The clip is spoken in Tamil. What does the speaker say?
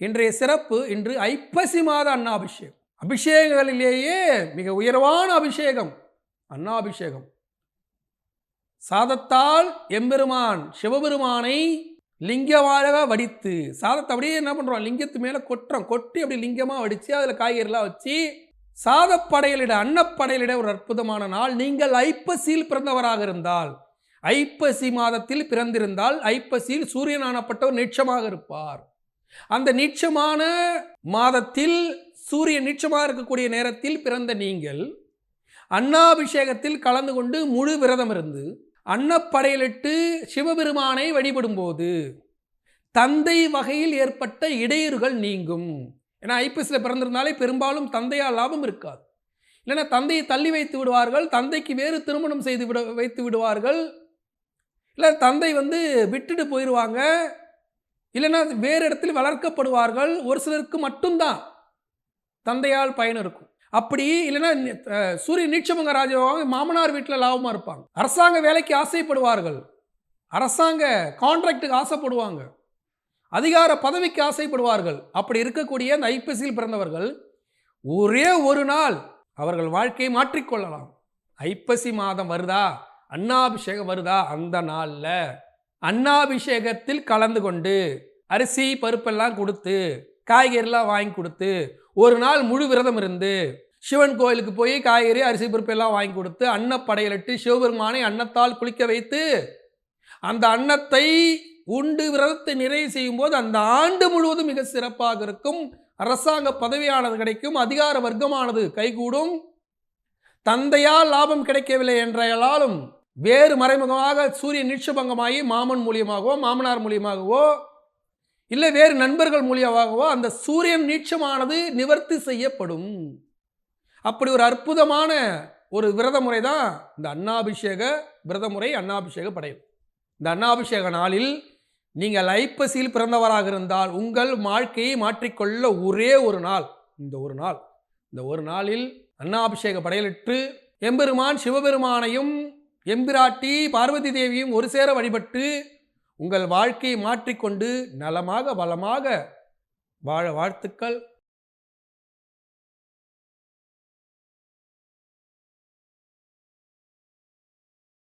இன்றைய சிறப்பு, இன்று ஐப்பசி மாத அன்னாபிஷேகம். அபிஷேகங்களிலேயே மிக உயர்வான அபிஷேகம் அன்னாபிஷேகம். சாதத்தால் எம்பெருமான் சிவபெருமானை லிங்கமாக வடித்து, சாதத்தை அப்படியே என்ன பண்றோம், லிங்கத்து மேல கொட்டுறோம், கொட்டி அப்படி லிங்கமா வடிச்சு அதுல காய்கறிலாம் வச்சு சாதப்படையலிட அன்னப்படையலிட ஒரு அற்புதமான நாள். நீங்கள் ஐப்பசியில் பிறந்தவராக இருந்தால், ஐப்பசி மாதத்தில் பிறந்திருந்தால், ஐப்பசியில் சூரியன் ஆனப்பட்டவர் நீட்சமாக இருப்பார். அந்த நீட்சமான மாதத்தில் சூரியன் நீட்சமாக இருக்கக்கூடிய நேரத்தில் பிறந்த நீங்கள் அன்னாபிஷேகத்தில் கலந்து கொண்டு முழு விரதம் இருந்து அன்னப்படையலிட்டு சிவபெருமானை வழிபடும் போது தந்தை வகையில் ஏற்பட்ட இடையூறுகள் நீங்கும். ஏன்னா ஐப்பசியில் பிறந்திருந்தாலே பெரும்பாலும் தந்தையால் லாபம் இருக்காது. இல்லைன்னா தந்தையை தள்ளி வைத்து விடுவார்கள், தந்தைக்கு வேறு திருமணம் செய்து வைத்து விடுவார்கள், இல்லை தந்தை விட்டுட்டு போயிடுவாங்க, இல்லைன்னா வேறு இடத்தில் வளர்க்கப்படுவார்கள். ஒரு சிலருக்கு மட்டும்தான் தந்தையால் பயன் இருக்கும். அப்படி இல்லைன்னா சூரிய நீட்சமங்க ராஜாவாக மாமனார் வீட்டில் லாபமாக இருப்பாங்க, அரசாங்க வேலைக்கு ஆசைப்படுவார்கள், அரசாங்க கான்ட்ராக்டுக்கு ஆசைப்படுவாங்க, அதிகார பதவிக்கு ஆசைப்படுவார்கள். அப்படி இருக்கக்கூடிய அந்த ஐப்பசியில் பிறந்தவர்கள் ஒரே ஒரு நாள் அவர்கள் வாழ்க்கையை மாற்றிக்கொள்ளலாம். ஐப்பசி மாதம் வருதா, அன்னாபிஷேகம் வருதா, அந்த நாளில் அன்னாபிஷேகத்தில் கலந்து கொண்டு அரிசி பருப்பெல்லாம் கொடுத்து காய்கறிலாம் வாங்கி கொடுத்து ஒரு நாள் முழு விரதம் இருந்து சிவன் கோயிலுக்கு போய் காய்கறி அரிசி பருப்பெல்லாம் வாங்கி கொடுத்து அன்னப்படையலிட்டு சிவபெருமானை அன்னத்தால் குளிக்க வைத்து அந்த அன்னத்தை உண்டு விரதத்தை நிறைவு செய்யும் போது அந்த ஆண்டு முழுவதும் மிக சிறப்பாக இருக்கும். அரசாங்க பதவியானது கிடைக்கும், அதிகார வர்க்கமானது கைகூடும். தந்தையால் லாபம் கிடைக்கவில்லை என்றாலும் வேறு மறைமுகமாக சூரிய நீட்சபங்கமாகி மாமன் மூலியமாகவோ மாமனார் மூலியமாகவோ இல்லை வேறு நண்பர்கள் மூலியமாகவோ அந்த சூரியன் நீட்சமானது நிவர்த்தி செய்யப்படும். அப்படி ஒரு அற்புதமான ஒரு விரத முறை தான் இந்த அன்னாபிஷேக விரத முறை, அன்னாபிஷேக படையல். இந்த அன்னாபிஷேக நாளில் நீங்கள் ஐப்பசியில் பிறந்தவராக இருந்தால் உங்கள் வாழ்க்கையை மாற்றிக்கொள்ள ஒரே ஒரு நாள் இந்த ஒரு நாள். இந்த ஒரு நாளில் அன்னாபிஷேக படையலிட்டு எம்பெருமான் சிவபெருமானையும் எம்பிராட்டி பார்வதி தேவியும் ஒரு சேர வழிபட்டு உங்கள் வாழ்க்கையை மாற்றிக்கொண்டு நலமாக வளமாக வாழ வாழ்த்துக்கள்.